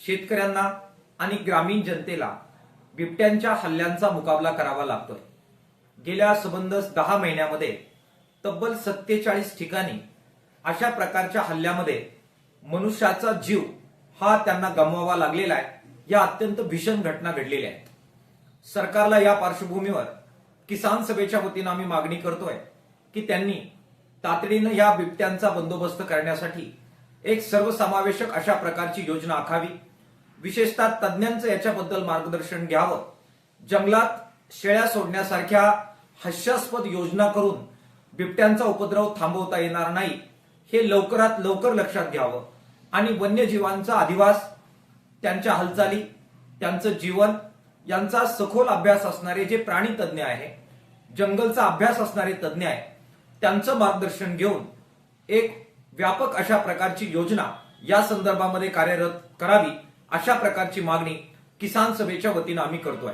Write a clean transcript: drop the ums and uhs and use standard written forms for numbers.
शेतकऱ्यांना आणि ग्रामीण जनतेला बिबट्यांच्या हल्ल्यांचा मुकाबला करावा लागतोय। गेल्या सबंध 10 महिन्यामध्ये तब्बल 47 ठिकाणी अशा प्रकारच्या हल्ल्यामध्ये मनुष्याचा जीव हा त्यांना गमवावा लागलेला आहे। या अत्यंत भीषण घटना घडलेल्या आहेत। सरकारला या पार्श्वभूमीवर किसान सभेच्या वतीने आम्ही मागणी करतोय की त्यांनी तातडीने या बिबट्यांचा बंदोबस्त करण्यासाठी एक सर्वसमावेशक अशा प्रकारची योजना आखावी। विशेषतः तज्ञांचं याच्याबद्दल मार्गदर्शन घ्यावं। जंगलात शेळ्या सोडण्यासारख्या हास्यास्पद योजना करून बिबट्यांचा उपद्रव थांबवता येणार नाही हे लवकरात लवकर लक्षात घ्यावं आणि वन्यजीवांचा अधिवास, त्यांच्या हालचाली, त्यांचं जीवन यांचा सखोल अभ्यास असणारे जे प्राणी तज्ञ आहे, जंगलचा अभ्यास असणारे तज्ञ आहे, त्यांचं मार्गदर्शन घेऊन एक व्यापक अशा प्रकारची योजना या संदर्भामध्ये कार्यरत करावी अशा प्रकारची मागणी किसान सभेच्या वतीने आम्ही करतोय।